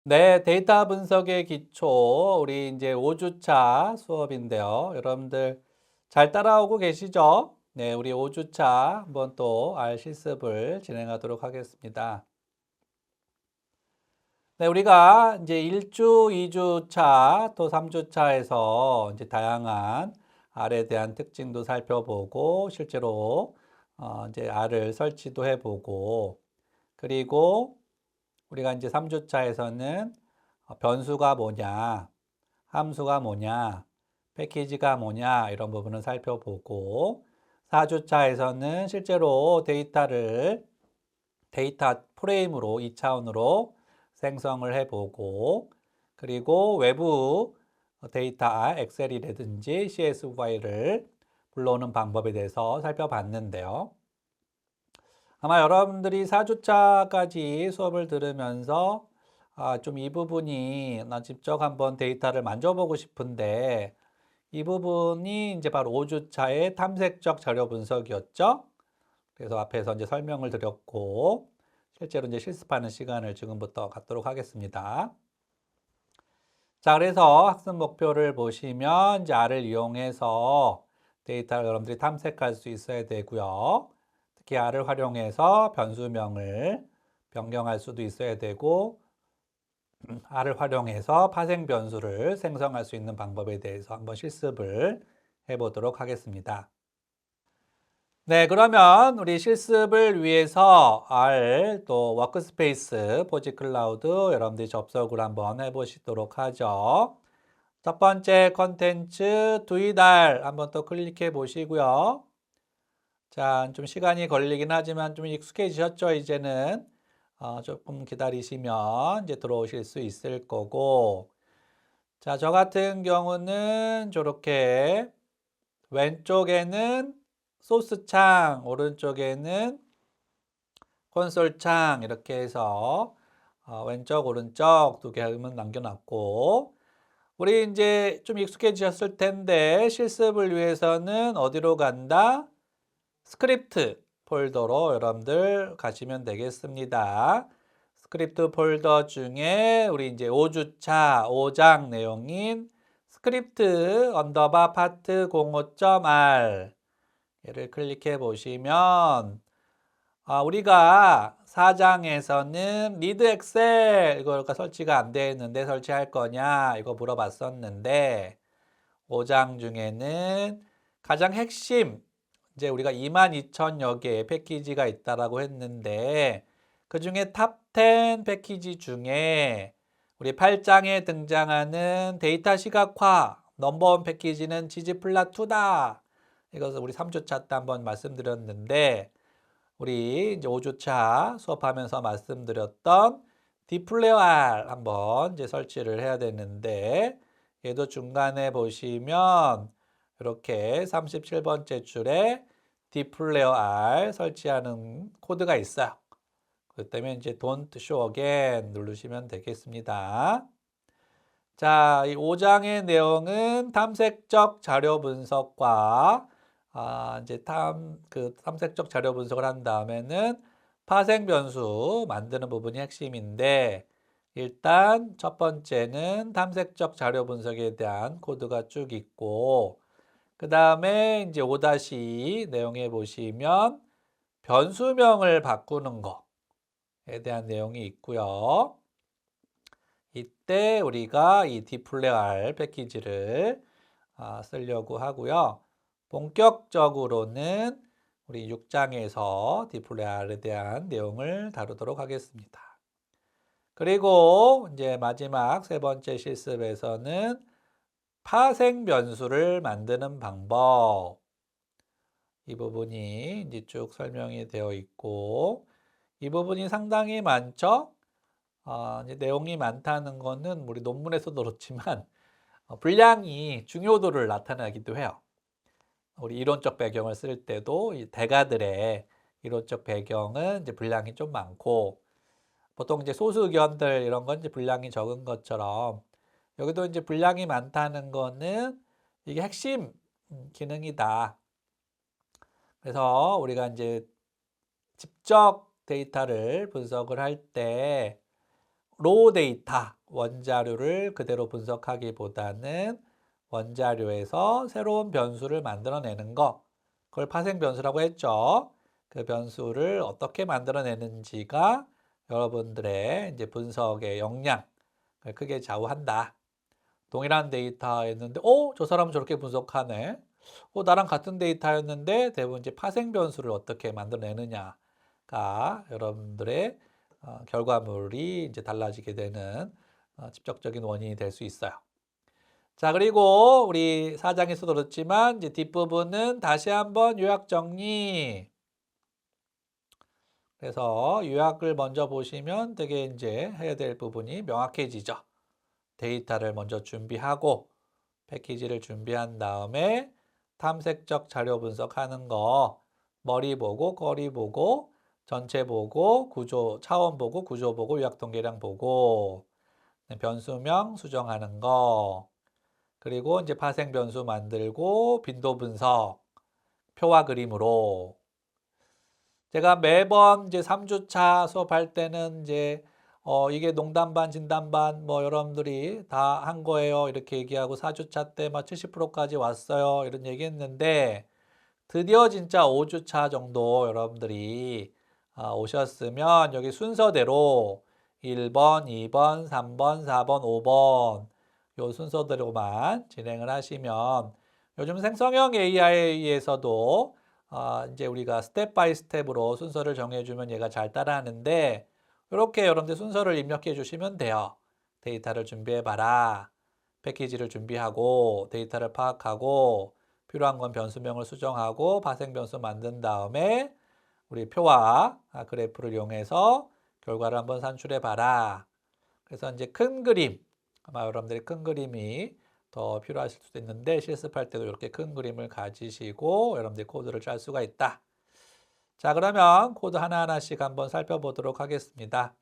네, 데이터 분석의 기초, 우리 이제 5주차 수업인데요. 여러분들 잘 따라오고 계시죠? 네, 우리 5주차 한번 또 R 실습을 진행하도록 하겠습니다. 네, 우리가 이제 1주, 2주차, 또 3주차에서 이제 다양한 R에 대한 특징도 살펴보고, 실제로 이제 R을 설치도 해보고, 그리고 우리가 이제 3주차에서는 변수가 뭐냐, 함수가 뭐냐, 패키지가 뭐냐 이런 부분을 살펴보고 4주차에서는 실제로 데이터 프레임으로 2차원으로 생성을 해보고 그리고 외부 데이터 엑셀이라든지 CS 파일을 불러오는 방법에 대해서 살펴봤는데요. 아마 여러분들이 4주차까지 수업을 들으면서 좀 이 부분이 나 직접 한번 데이터를 만져보고 싶은데 이 부분이 이제 바로 5주차의 탐색적 자료 분석이었죠. 그래서 앞에서 이제 설명을 드렸고 실제로 이제 실습하는 시간을 지금부터 갖도록 하겠습니다. 자, 그래서 학습 목표를 보시면 이제 R을 이용해서 데이터를 여러분들이 탐색할 수 있어야 되고요. 특히 R을 활용해서 변수명을 변경할 수도 있어야 되고 R을 활용해서 파생 변수를 생성할 수 있는 방법에 대해서 한번 실습을 해보도록 하겠습니다. 네, 그러면 우리 실습을 위해서 R 또 워크스페이스, 포지 클라우드 여러분들이 접속을 한번 해보시도록 하죠. 첫 번째 컨텐츠 두이달 한번 또 클릭해 보시고요. 자, 좀 시간이 걸리긴 하지만 좀 익숙해지셨죠, 이제는. 조금 기다리시면 이제 들어오실 수 있을 거고. 자, 저 같은 경우는 저렇게 왼쪽에는 소스 창, 오른쪽에는 콘솔 창 이렇게 해서 왼쪽, 오른쪽 두 개만 남겨놨고 우리 이제 좀 익숙해지셨을 텐데 실습을 위해서는 어디로 간다? 스크립트 폴더로 여러분들 가시면 되겠습니다. 스크립트 폴더 중에 우리 이제 5주차 5장 내용인 스크립트 언더바 파트 05.r 얘를 클릭해 보시면 우리가 4장에서는 리드 엑셀 이거가 설치가 안 되어 있는데 설치할 거냐 이거 물어봤었는데 5장 중에는 가장 핵심 이제 우리가 22,000여 개의 패키지가 있다라고 했는데 그 중에 탑 10 패키지 중에 우리 8장에 등장하는 데이터 시각화 넘버원 패키지는 ggplot2다. 이것을 우리 3주차 때 한번 말씀드렸는데 우리 이제 5주차 수업하면서 말씀드렸던 디플레어 R 한번 이제 설치를 해야 되는데 얘도 중간에 보시면 이렇게 37번째 줄에 디플레어 R 설치하는 코드가 있어요. 그 때문에 이제 Don't Show Again 누르시면 되겠습니다. 자, 이 5장의 내용은 탐색적 자료 분석과 이제 탐색적 자료 분석을 한 다음에는 파생 변수 만드는 부분이 핵심인데 일단 첫 번째는 탐색적 자료 분석에 대한 코드가 쭉 있고 그 다음에 이제 5-2 내용에 보시면 변수명을 바꾸는 거에 대한 내용이 있고요. 이때 우리가 이 디플레어 R 패키지를 쓰려고 하고요. 본격적으로는 우리 6장에서 디플레어 R에 대한 내용을 다루도록 하겠습니다. 그리고 이제 마지막 세 번째 실습에서는 파생 변수를 만드는 방법. 이 부분이 이제 쭉 설명이 되어 있고 이 부분이 상당히 많죠? 이제 내용이 많다는 거는 우리 논문에서도 그렇지만 분량이 중요도를 나타내기도 해요. 우리 이론적 배경을 쓸 때도 이 대가들의 이론적 배경은 이제 분량이 좀 많고 보통 이제 소수 의견들 이런 건 이제 분량이 적은 것처럼 여기도 이제 분량이 많다는 거는 이게 핵심 기능이다. 그래서 우리가 이제 직접 데이터를 분석을 할 때 로우 데이터 원자료를 그대로 분석하기보다는 원자료에서 새로운 변수를 만들어내는 거, 그걸 파생 변수라고 했죠. 그 변수를 어떻게 만들어내는지가 여러분들의 이제 분석의 역량을 크게 좌우한다. 동일한 데이터였는데, 저 사람은 저렇게 분석하네. 나랑 같은 데이터였는데 대부분 이제 파생 변수를 어떻게 만들어내느냐가 여러분들의 결과물이 이제 달라지게 되는 직접적인 원인이 될 수 있어요. 자, 그리고 우리 4장에서도 그렇지만 이제 뒷부분은 다시 한번 요약 정리. 그래서 요약을 먼저 보시면 되게 이제 해야 될 부분이 명확해지죠. 데이터를 먼저 준비하고 패키지를 준비한 다음에 탐색적 자료 분석하는 거, 머리 보고, 거리 보고, 전체 보고, 구조, 차원 보고, 구조 보고, 요약 통계량 보고, 변수명 수정하는 거, 그리고 이제 파생 변수 만들고, 빈도 분석, 표와 그림으로. 제가 매번 이제 3주차 수업할 때는 이제 이게 농담반, 진담반 뭐 여러분들이 다 한 거예요. 이렇게 얘기하고 4주차 때 막 70%까지 왔어요. 이런 얘기 했는데 드디어 진짜 5주차 정도 여러분들이 오셨으면 여기 순서대로 1번, 2번, 3번, 4번, 5번 요 순서대로만 진행을 하시면 요즘 생성형 AI에서도 이제 우리가 스텝 바이 스텝으로 순서를 정해주면 얘가 잘 따라하는데 이렇게 여러분들 순서를 입력해 주시면 돼요. 데이터를 준비해 봐라. 패키지를 준비하고 데이터를 파악하고 필요한 건 변수명을 수정하고 파생 변수 만든 다음에 우리 표와 그래프를 이용해서 결과를 한번 산출해 봐라. 그래서 이제 큰 그림, 아마 여러분들이 큰 그림이 더 필요하실 수도 있는데 실습할 때도 이렇게 큰 그림을 가지시고 여러분들이 코드를 짤 수가 있다. 자, 그러면 코드 하나하나씩 한번 살펴보도록 하겠습니다.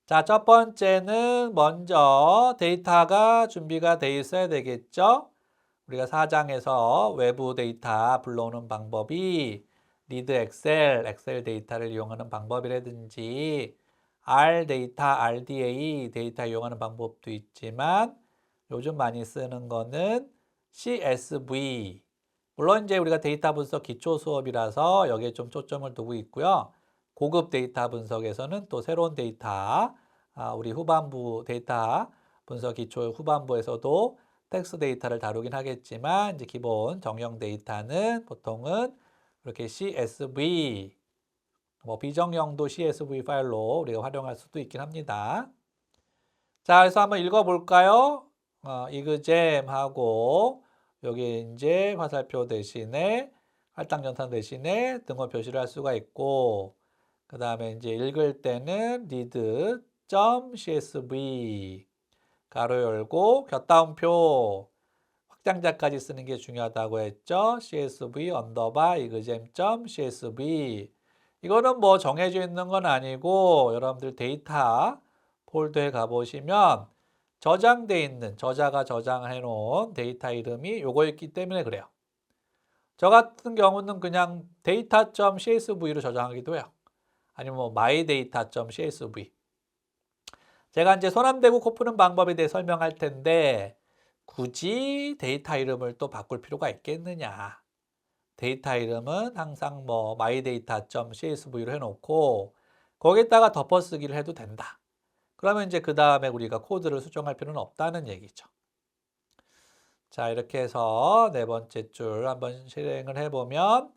자, 첫 번째는 먼저 데이터가 준비가 돼 있어야 되겠죠? 우리가 4장에서 외부 데이터 불러오는 방법이 리드 엑셀, 엑셀 데이터를 이용하는 방법이라든지 R 데이터, RDA 데이터 이용하는 방법도 있지만 요즘 많이 쓰는 거는 CSV. 물론 이제 우리가 데이터 분석 기초 수업이라서 여기에 좀 초점을 두고 있고요. 고급 데이터 분석에서는 또 새로운 데이터, 우리 후반부 데이터 분석 기초 후반부에서도 텍스트 데이터를 다루긴 하겠지만 이제 기본 정형 데이터는 보통은 이렇게 CSV, 뭐 비정형도 CSV 파일로 우리가 활용할 수도 있긴 합니다. 자, 그래서 한번 읽어볼까요? 이그잼하고 여기 이제 화살표 대신에 할당전탄 대신에 등호 표시를 할 수가 있고 그 다음에 이제 읽을 때는 read.csv 가로 열고 곁다운표 확장자까지 쓰는 게 중요하다고 했죠. csv 언더바 이그잼.csv 이거는 뭐 정해져 있는 건 아니고 여러분들 데이터 폴더에 가보시면 저장돼 있는 저자가 저장해 놓은 데이터 이름이 요거였기 때문에 그래요. 저 같은 경우는 그냥 data.csv로 저장하기도 해요. 아니면 뭐 mydata.csv. 제가 이제 손 안 대고 코 푸는 방법에 대해 설명할 텐데 굳이 데이터 이름을 또 바꿀 필요가 있겠느냐. 데이터 이름은 항상 뭐 mydata.csv로 해놓고 거기에다가 덮어쓰기를 해도 된다. 그러면 이제 그 다음에 우리가 코드를 수정할 필요는 없다는 얘기죠. 자, 이렇게 해서 네 번째 줄 한번 실행을 해보면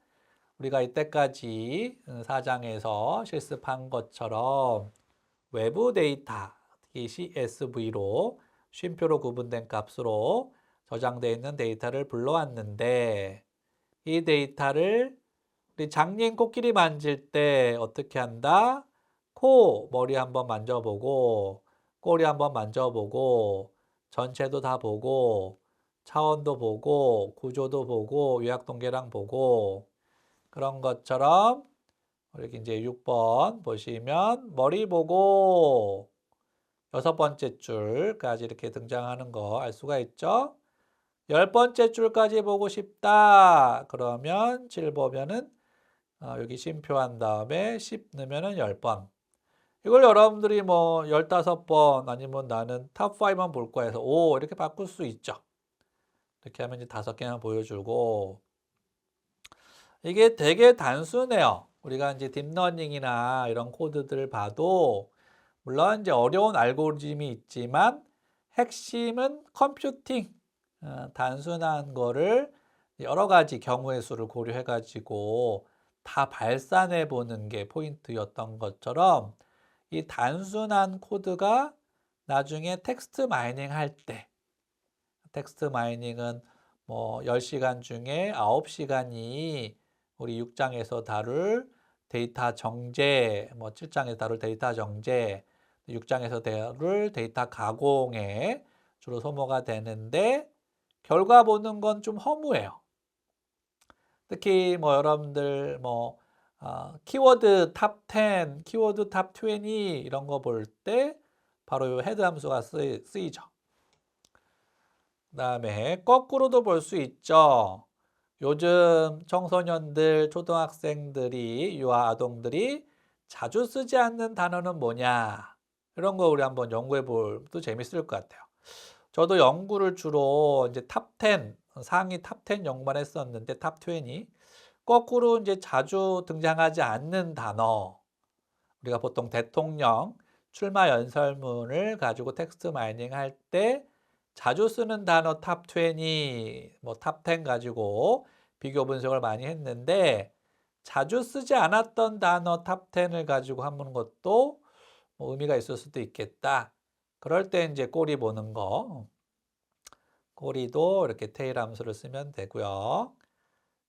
우리가 이때까지 4장에서 실습한 것처럼 외부 데이터, 특히 CSV로 쉼표로 구분된 값으로 저장되어 있는 데이터를 불러왔는데 이 데이터를 우리 장님 코끼리 만질 때 어떻게 한다? 코, 머리 한번 만져보고 꼬리 한번 만져보고 전체도 다 보고 차원도 보고 구조도 보고 요약통계랑 보고 그런 것처럼 이렇게 이제 6번 보시면 머리 보고 6번째 줄까지 이렇게 등장하는 거 알 수가 있죠. 10번째 줄까지 보고 싶다. 그러면 7 보면은 여기 쉼표한 다음에 10 넣으면은 10번. 이걸 여러분들이 뭐 15번 아니면 나는 탑 5만 볼 거야 해서 5 이렇게 바꿀 수 있죠. 이렇게 하면 이제 5개만 보여주고 이게 되게 단순해요. 우리가 이제 딥러닝이나 이런 코드들을 봐도 물론 이제 어려운 알고리즘이 있지만 핵심은 컴퓨팅, 단순한 거를 여러 가지 경우의 수를 고려해 가지고 다 발산해 보는 게 포인트였던 것처럼 이 단순한 코드가 나중에 텍스트 마이닝 할 때, 텍스트 마이닝은 뭐 10시간 중에 9시간이 우리 6장에서 다룰 데이터 정제, 뭐 7장에서 다룰 데이터 정제, 6장에서 다룰 데이터 가공에 주로 소모가 되는데 결과 보는 건 좀 허무해요. 특히 뭐 여러분들 뭐 키워드 탑 10, 키워드 탑 20 이런 거 볼 때 바로 이 헤드 함수가 쓰이죠. 그다음에 거꾸로도 볼 수 있죠. 요즘 청소년들, 초등학생들이, 유아 아동들이 자주 쓰지 않는 단어는 뭐냐? 이런 거 우리 한번 연구해 볼도 재밌을 것 같아요. 저도 연구를 주로 이제 탑 10, 상위 탑 10 연구만 했었는데 탑 20. 거꾸로 이제 자주 등장하지 않는 단어. 우리가 보통 대통령 출마 연설문을 가지고 텍스트 마이닝 할 때 자주 쓰는 단어 탑 20, 뭐 탑 10 가지고 비교 분석을 많이 했는데 자주 쓰지 않았던 단어 탑 10을 가지고 하는 것도 뭐 의미가 있을 수도 있겠다. 그럴 때 이제 꼬리 보는 거. 꼬리도 이렇게 테일 함수를 쓰면 되고요.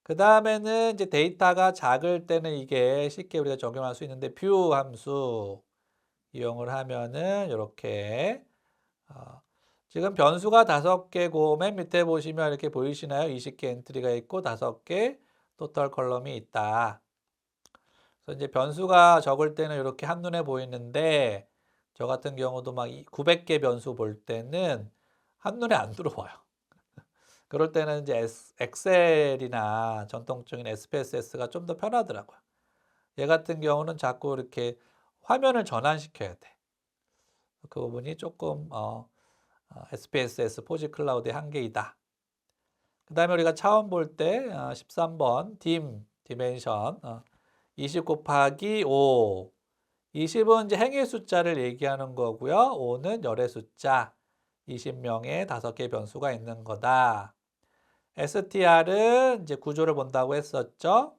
그 다음에는 이제 데이터가 작을 때는 이게 쉽게 우리가 적용할 수 있는데 뷰 함수 이용을 하면은 이렇게 지금 변수가 5개고 맨 밑에 보시면 이렇게 보이시나요? 20개 엔트리가 있고 5개 토탈 컬럼이 있다. 그래서 이제 변수가 적을 때는 이렇게 한눈에 보이는데 저 같은 경우도 막 900개 변수 볼 때는 한눈에 안 들어와요. 그럴 때는 이제 엑셀이나 전통적인 SPSS가 좀 더 편하더라고요. 얘 같은 경우는 자꾸 이렇게 화면을 전환시켜야 돼. 그 부분이 조금 SPSS 포지 클라우드의 한계이다. 그 다음에 우리가 차원 볼 때 13번 디멘션 20 곱하기 5. 20은 이제 행의 숫자를 얘기하는 거고요. 5는 열의 숫자. 20명의 5개 변수가 있는 거다. STR은 이제 구조를 본다고 했었죠.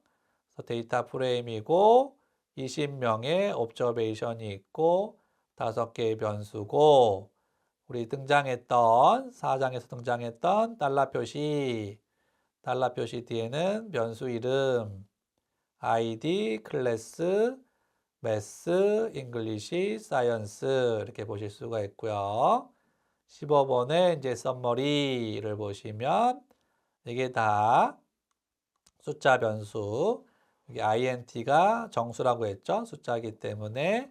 그래서 데이터 프레임이고 20명의 옵저베이션이 있고 5개의 변수고 우리 등장했던 4장에서 등장했던 달러 표시 뒤에는 변수 이름 ID, 클래스, 매스, 잉글리시, 사이언스 이렇게 보실 수가 있고요. 15번에 이제 썸머리를 보시면 이게 다 숫자 변수. 여기 int가 정수라고 했죠. 숫자이기 때문에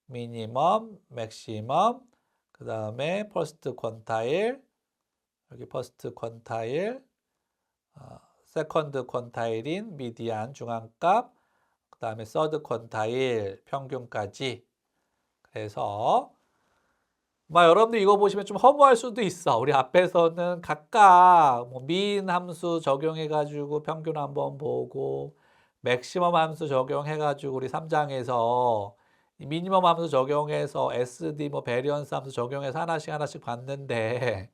미니멈, 맥시멈, 그 다음에 퍼스트 퀀타일, 여기 퍼스트 퀀타일, 세컨드 퀀타일인 미디안 중앙값, 그 다음에 서드 퀀타일 평균까지. 그래서 여러분들 이거 보시면 좀 허무할 수도 있어. 우리 앞에서는 각각 뭐 민 함수 적용해가지고 평균 한번 보고 맥시멈 함수 적용해가지고 우리 3장에서 미니멈 함수 적용해서 SD 뭐 베리언스 함수 적용해서 하나씩 봤는데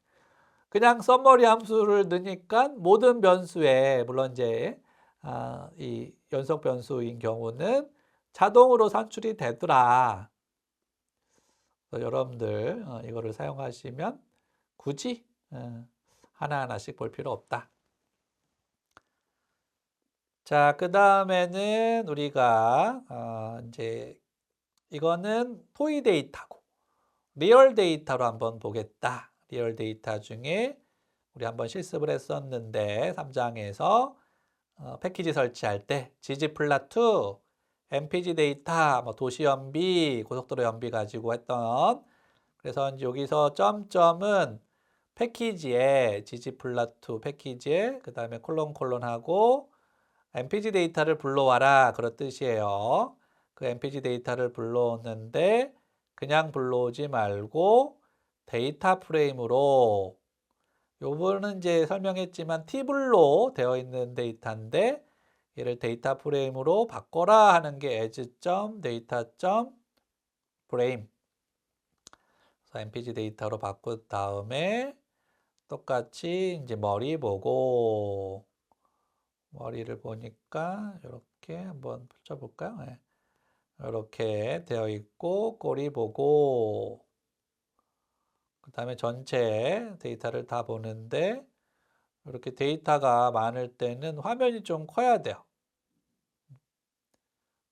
그냥 썸머리 함수를 넣으니까 모든 변수에 물론 이제 이 연속 변수인 경우는 자동으로 산출이 되더라. 여러분들 이거를 사용하시면 굳이 하나하나씩 볼 필요 없다. 자, 그 다음에는 우리가 이제 이거는 토이 데이터고 리얼 데이터로 한번 보겠다. 리얼 데이터 중에 우리 한번 실습을 했었는데 3장에서 패키지 설치할 때 ggplot2 mpg 데이터, 뭐 도시 연비, 고속도로 연비 가지고 했던 그래서 이제 여기서 점점은 패키지에 ggplot2 패키지에 그 다음에 콜론하고 mpg 데이터를 불러와라 그런 뜻이에요. 그 mpg 데이터를 불러오는데 그냥 불러오지 말고 데이터 프레임으로 요거는 이제 설명했지만 팁으로 되어 있는 데이터인데 얘를 데이터 프레임으로 바꿔라 하는 게 as.data.frame 그래서 mpg 데이터로 바꾼 다음에 똑같이 이제 머리 보고 머리를 보니까 이렇게 한번 펼쳐볼까요? 네. 이렇게 되어 있고 꼬리 보고 그 다음에 전체 데이터를 다 보는데 이렇게 데이터가 많을 때는 화면이 좀 커야 돼요.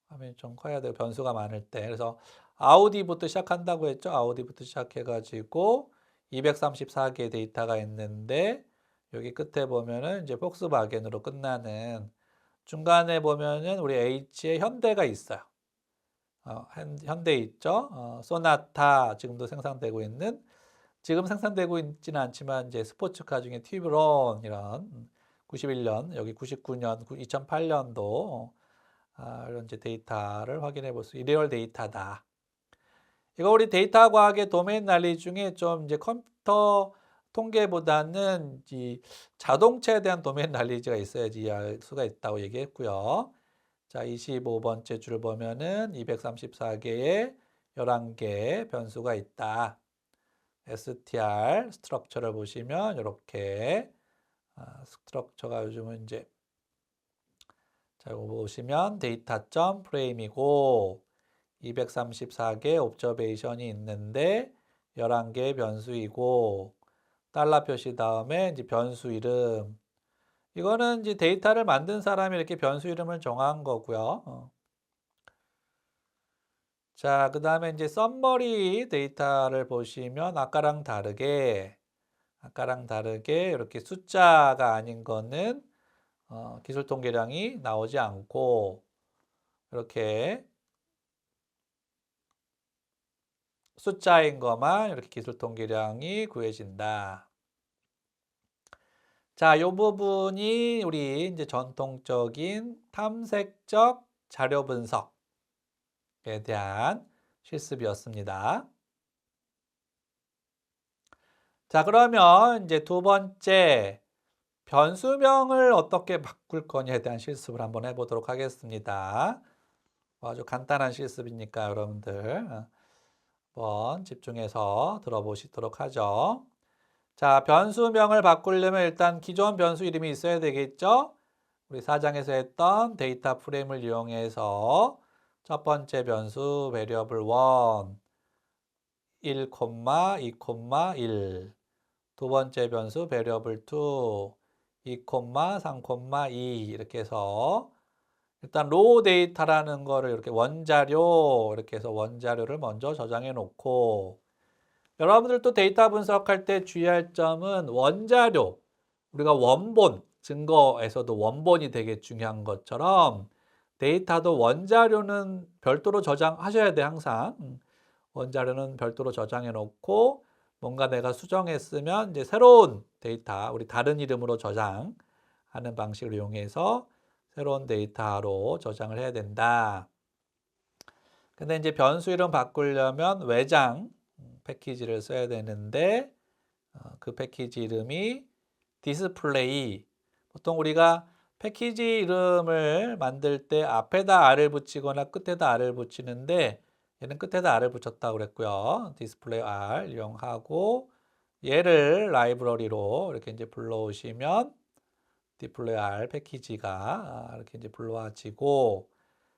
화면이 좀 커야 돼요. 변수가 많을 때. 그래서 아우디부터 시작한다고 했죠. 아우디부터 시작해가지고 234개 데이터가 있는데 여기 끝에 보면은 이제 폭스바겐으로 끝나는 중간에 보면은 우리 H에 현대가 있어요. 현대 있죠. 소나타 지금도 생산되고 있는 지금 생산되고 있지는 않지만 이제 스포츠카 중에 튜브론 이런 91년 여기 99년 2008년도 이런 이제 데이터를 확인해 볼 수 일회열 데이터다. 이거 우리 데이터 과학의 도메인 난리 중에 좀 이제 컴퓨터 통계보다는 이 자동차에 대한 도메인 난리지가 있어야지 이해할 수가 있다고 얘기했고요. 자, 25번째 줄 보면은 234개의 11개 변수가 있다. str 스트럭처를 보시면 이렇게 스트럭처가 요즘은 이제 자, 이거 보시면 데이터 프레임이고 234개 옵저베이션이 있는데 11개 변수이고 달러 표시 다음에 이제 변수 이름 이거는 이제 데이터를 만든 사람이 이렇게 변수 이름을 정한 거고요. 자, 그 다음에 이제 썸머리 데이터를 보시면 아까랑 다르게 이렇게 숫자가 아닌 거는 기술 통계량이 나오지 않고 이렇게 숫자인 것만 이렇게 기술 통계량이 구해진다. 자, 이 부분이 우리 이제 전통적인 탐색적 자료 분석에 대한 실습이었습니다. 자, 그러면 이제 두 번째 변수명을 어떻게 바꿀 거냐에 대한 실습을 한번 해보도록 하겠습니다. 아주 간단한 실습이니까 여러분들 한번 집중해서 들어보시도록 하죠. 자, 변수명을 바꾸려면 일단 기존 변수 이름이 있어야 되겠죠? 우리 4장에서 했던 데이터 프레임을 이용해서 첫 번째 변수 variable 1, 1, 2, 1. 두 번째 변수 variable 2, 2, 3, 2 이렇게 해서 일단 로우 데이터라는 거를 이렇게 원자료 이렇게 해서 원자료를 먼저 저장해 놓고 여러분들도 데이터 분석할 때 주의할 점은 원자료 우리가 원본 증거에서도 원본이 되게 중요한 것처럼 데이터도 원자료는 별도로 저장하셔야 돼 항상 원자료는 별도로 저장해 놓고 뭔가 내가 수정했으면 이제 새로운 데이터 우리 다른 이름으로 저장하는 방식을 이용해서 새로운 데이터로 저장을 해야 된다. 근데 이제 변수 이름 바꾸려면 외장 패키지를 써야 되는데 그 패키지 이름이 디스플레이. 보통 우리가 패키지 이름을 만들 때 앞에다 R을 붙이거나 끝에다 R을 붙이는데 얘는 끝에다 R을 붙였다고 그랬고요. 디스플레이 R 이용하고 얘를 라이브러리로 이렇게 이제 불러오시면 디플레이 R 패키지가 이렇게 이제 불러와지고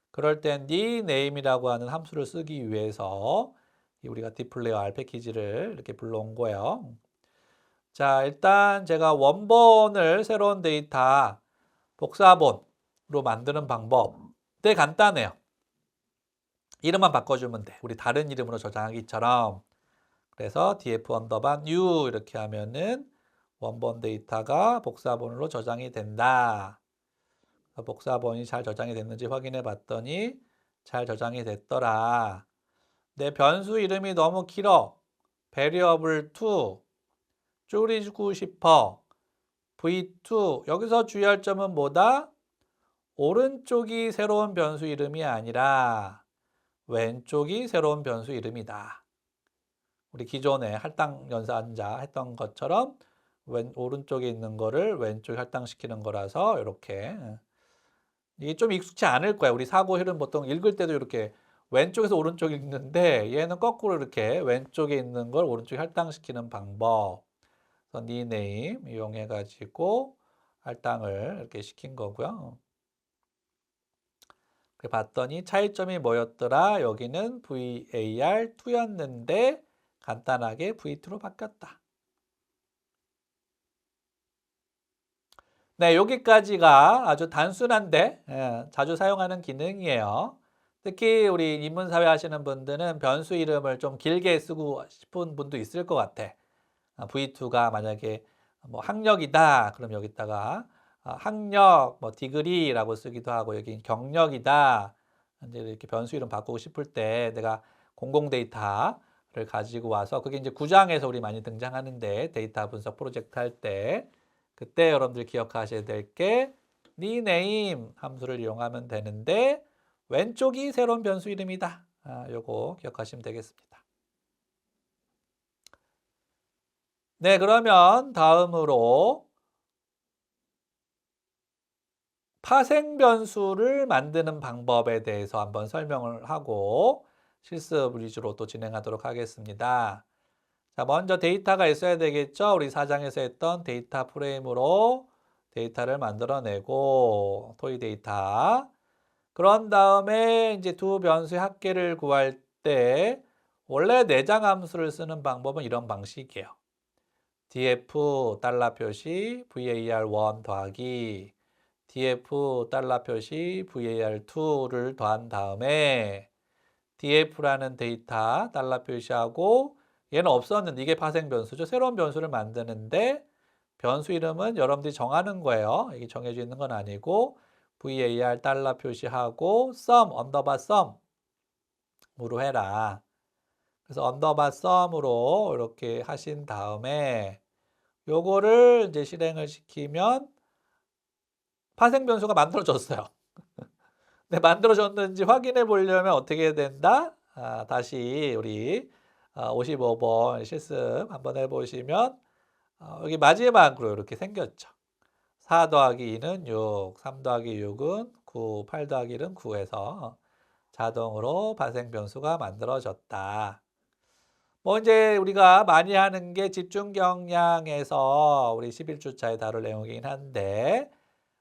그럴 땐 dName이라고 하는 함수를 쓰기 위해서 우리가 디플레이 R 패키지를 이렇게 불러온 거예요. 자, 일단 제가 원본을 새로운 데이터 복사본으로 만드는 방법 되게 간단해요. 이름만 바꿔주면 돼. 우리 다른 이름으로 저장하기처럼. 그래서 df 언더바 new 이렇게 하면은 원본 데이터가 복사본으로 저장이 된다. 복사본이 잘 저장이 됐는지 확인해 봤더니 잘 저장이 됐더라. 내 변수 이름이 너무 길어. variable 2 줄이고 싶어. v2 여기서 주의할 점은 뭐다? 오른쪽이 새로운 변수 이름이 아니라 왼쪽이 새로운 변수 이름이다. 우리 기존에 할당 연산자 했던 것처럼 오른쪽에 있는 거를 왼쪽에 할당시키는 거라서 이렇게 이게 좀 익숙치 않을 거야. 우리 사고 흐름 보통 읽을 때도 이렇게 왼쪽에서 오른쪽 읽는데 얘는 거꾸로 이렇게 왼쪽에 있는 걸 오른쪽에 할당시키는 방법. 그래서 니네임 이용해 가지고 할당을 이렇게 시킨 거고요. 봤더니 차이점이 뭐였더라? 여기는 VAR2였는데 간단하게 V2로 바뀌었다. 네, 여기까지가 아주 단순한데 자주 사용하는 기능이에요. 특히 우리 인문사회 하시는 분들은 변수 이름을 좀 길게 쓰고 싶은 분도 있을 것 같아. V2가 만약에 뭐 학력이다. 그럼 여기다가 학력, 뭐 디그리라고 쓰기도 하고 여기 경력이다. 이제 이렇게 변수 이름 바꾸고 싶을 때 내가 공공 데이터를 가지고 와서 그게 이제 구장에서 우리 많이 등장하는데 데이터 분석 프로젝트 할 때 그때 여러분들 기억하셔야 될 게 니네임 함수를 이용하면 되는데 왼쪽이 새로운 변수 이름이다. 요거 기억하시면 되겠습니다. 네, 그러면 다음으로 파생 변수를 만드는 방법에 대해서 한번 설명을 하고 실습 위주로 또 진행하도록 하겠습니다. 자, 먼저 데이터가 있어야 되겠죠? 우리 4장에서 했던 데이터 프레임으로 데이터를 만들어내고 토이 데이터. 그런 다음에 이제 두 변수의 합계를 구할 때 원래 내장 함수를 쓰는 방법은 이런 방식이에요. df 달러 표시 var1 더하기 df 달러 표시 var2를 더한 다음에 df라는 데이터 달러 표시하고 얘는 없었는데 이게 파생 변수죠. 새로운 변수를 만드는데 변수 이름은 여러분들이 정하는 거예요. 이게 정해져 있는 건 아니고 var 달러 표시하고 sum 언더바 sum으로 해라. 그래서 언더바 sum으로 이렇게 하신 다음에 요거를 이제 실행을 시키면 파생 변수가 만들어졌어요. 네, 만들어졌는지 확인해 보려면 어떻게 해야 된다? 다시 우리 55번 실습 한번 해보시면 여기 마지막으로 이렇게 생겼죠. 4 더하기 2는 6, 3 더하기 6은 9, 8 더하기 1은 9에서 자동으로 발생 변수가 만들어졌다. 뭐 이제 우리가 많이 하는 게 집중 경량에서 우리 11주차에 다룰 내용이긴 한데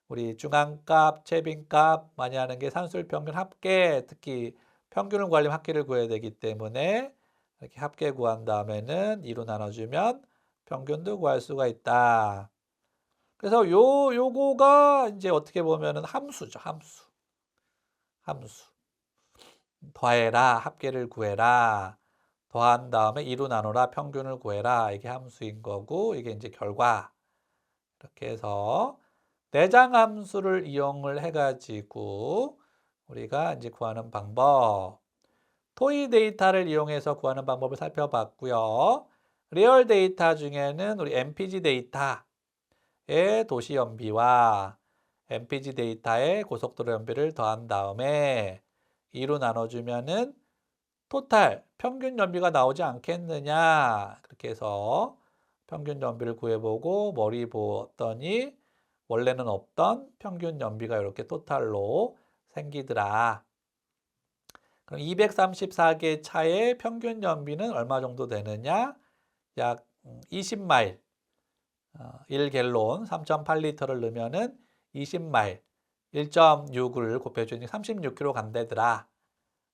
우리 중앙값, 최빈값 많이 하는 게 산술 평균 합계, 특히 평균을 구하려면 합계를 구해야 되기 때문에 이렇게 합계 구한 다음에는 2로 나눠주면 평균도 구할 수가 있다. 그래서 요거가 이제 어떻게 보면은 함수죠, 함수. 더해라, 합계를 구해라. 더한 다음에 2로 나누라, 평균을 구해라. 이게 함수인 거고, 이게 이제 결과. 이렇게 해서 내장 함수를 이용을 해가지고 우리가 이제 구하는 방법. 토이 데이터를 이용해서 구하는 방법을 살펴봤고요. 리얼 데이터 중에는 우리 MPG 데이터의 도시 연비와 MPG 데이터의 고속도로 연비를 더한 다음에 2로 나눠주면은 토탈 평균 연비가 나오지 않겠느냐. 그렇게 해서 평균 연비를 구해보고 머리 보았더니 원래는 없던 평균 연비가 이렇게 토탈로 생기더라. 그럼 234개 차의 평균 연비는 얼마 정도 되느냐? 약 20마일, 1갤론 3.8리터를 넣으면은 20마일, 1.6을 곱해주니 36km 간대더라.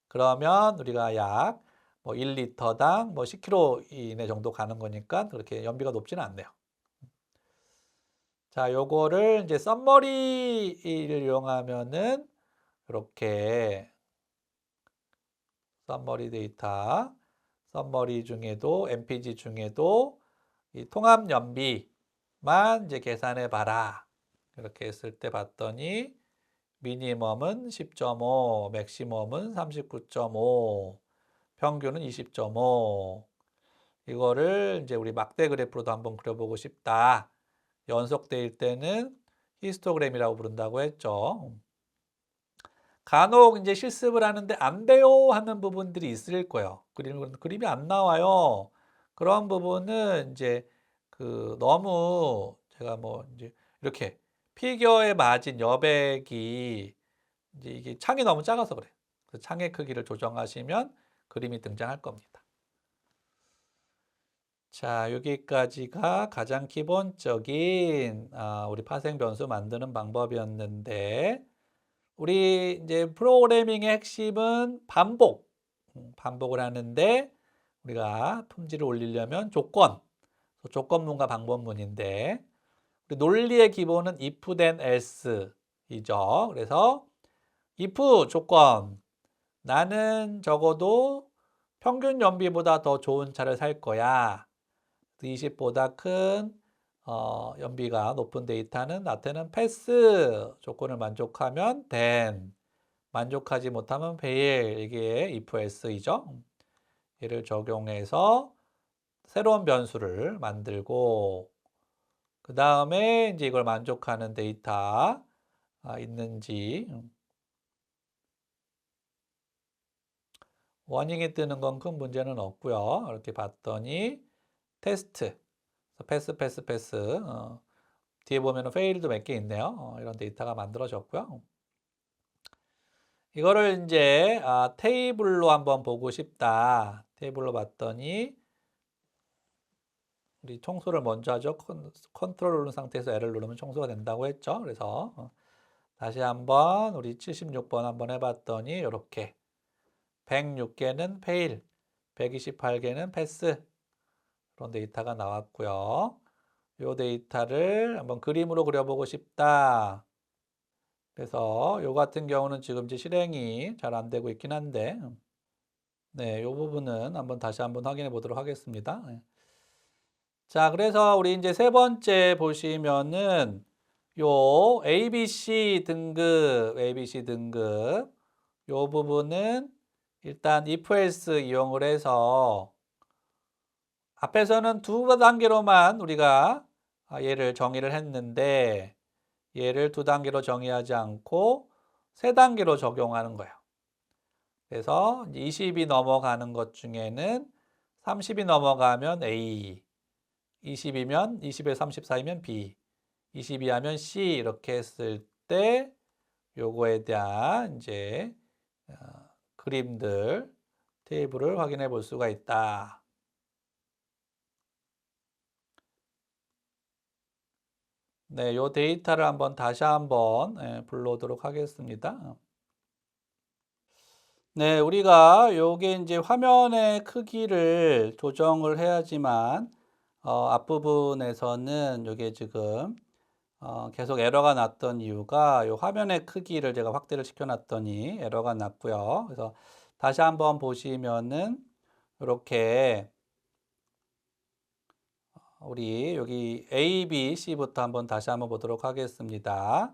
그러면 우리가 약 뭐 1리터당 뭐 10km 이내 정도 가는 거니까 그렇게 연비가 높지는 않네요. 자, 요거를 이제 썸머리를 이용하면은 이렇게 썸머리 데이터, 썸머리 중에도 MPG 중에도 이 통합 연비만 이제 계산해 봐라. 이렇게 했을 때 봤더니 미니멈은 10.5, 맥시멈은 39.5, 평균은 20.5. 이거를 이제 우리 막대 그래프로도 한번 그려보고 싶다. 연속대일 때는 히스토그램이라고 부른다고 했죠. 간혹 이제 실습을 하는데 안 돼요 하는 부분들이 있을 거예요. 그림이 안 나와요. 그런 부분은 이제 너무 제가 뭐 이제 이렇게 피겨에 맞은 여백이 이제 이게 창이 너무 작아서 그래요. 그 창의 크기를 조정하시면 그림이 등장할 겁니다. 자, 여기까지가 가장 기본적인 우리 파생 변수 만드는 방법이었는데 우리 이제 프로그래밍의 핵심은 반복을 하는데 우리가 품질을 올리려면 조건문과 방법문인데 우리 논리의 기본은 if then else이죠. 그래서 if 조건 나는 적어도 평균 연비보다 더 좋은 차를 살 거야. 20보다 큰 연비가 높은 데이터는 나한테는 패스 조건을 만족하면 then 만족하지 못하면 fail 이게 if else이죠. 얘를 적용해서 새로운 변수를 만들고 그 다음에 이제 이걸 만족하는 데이터 있는지 워닝이 뜨는 건 큰 문제는 없고요. 이렇게 봤더니 테스트 패스 뒤에 보면 페일도 몇 개 있네요. 이런 데이터가 만들어졌고요. 이거를 이제 테이블로 한번 보고 싶다. 테이블로 봤더니 우리 청소를 먼저 하죠. 컨트롤 누른 상태에서 L을 누르면 청소가 된다고 했죠. 그래서 다시 한번 우리 76번 한번 해봤더니 이렇게 106개는 페일, 128개는 패스 그런 데이터가 나왔고요. 이 데이터를 한번 그림으로 그려보고 싶다. 그래서 요 같은 경우는 지금 이제 실행이 잘 안 되고 있긴 한데 네, 이 부분은 다시 한번 확인해 보도록 하겠습니다. 네. 자, 그래서 우리 이제 세 번째 보시면은 요 ABC 등급 요 부분은 일단 if else 이용을 해서 앞에서는 두 단계로만 우리가 얘를 정의를 했는데 얘를 두 단계로 정의하지 않고 세 단계로 적용하는 거예요. 그래서 20이 넘어가는 것 중에는 30이 넘어가면 A, 20이면 20에 34이면 B, 22 하면 C 이렇게 했을 때 요거에 대한 이제 그림들 테이블을 확인해 볼 수가 있다. 네, 요 데이터를 다시 한번 불러오도록 하겠습니다. 네, 우리가 요게 이제 화면의 크기를 조정을 해야지만 앞부분에서는 요게 지금 계속 에러가 났던 이유가 요 화면의 크기를 제가 확대를 시켜놨더니 에러가 났고요. 그래서 다시 한번 보시면은 이렇게 우리 여기 A, B, C부터 다시 한번 보도록 하겠습니다.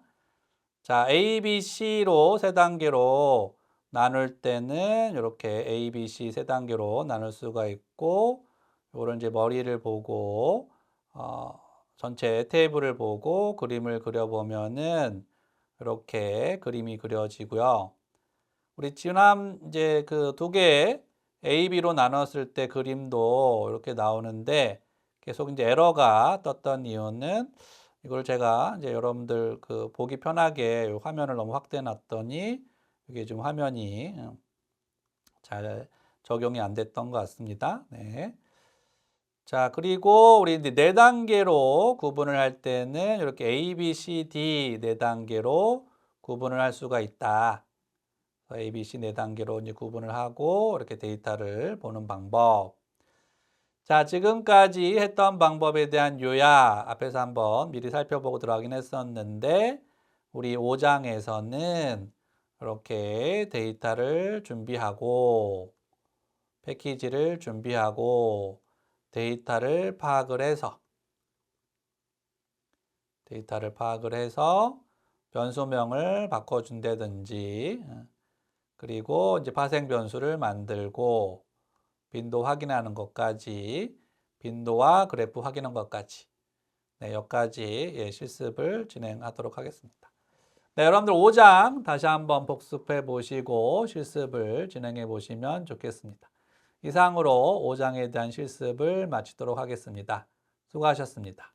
자, A, B, C로 세 단계로 나눌 때는 이렇게 A, B, C 세 단계로 나눌 수가 있고 이거를 이제 머리를 보고 전체 테이블을 보고 그림을 그려보면은 이렇게 그림이 그려지고요. 우리 지난 이제 그 두 개 A, B로 나눴을 때 그림도 이렇게 나오는데 계속 이제 에러가 떴던 이유는 이걸 제가 이제 여러분들 보기 편하게 화면을 너무 확대해 놨더니 이게 좀 화면이 잘 적용이 안 됐던 것 같습니다. 네. 자, 그리고 우리 이제 네 단계로 구분을 할 때는 이렇게 A, B, C, D 네 단계로 구분을 할 수가 있다. A, B, C 네 단계로 이제 구분을 하고 이렇게 데이터를 보는 방법. 자, 지금까지 했던 방법에 대한 요약 앞에서 한번 미리 살펴보고 들어가긴 했었는데 우리 5장에서는 이렇게 데이터를 준비하고 패키지를 준비하고 데이터를 파악을 해서 변수명을 바꿔준다든지 그리고 이제 파생 변수를 만들고 빈도 확인하는 것까지 빈도와 그래프 확인하는 것까지 네, 여기까지 실습을 진행하도록 하겠습니다. 네, 여러분들 5장 다시 한번 복습해 보시고 실습을 진행해 보시면 좋겠습니다. 이상으로 5장에 대한 실습을 마치도록 하겠습니다. 수고하셨습니다.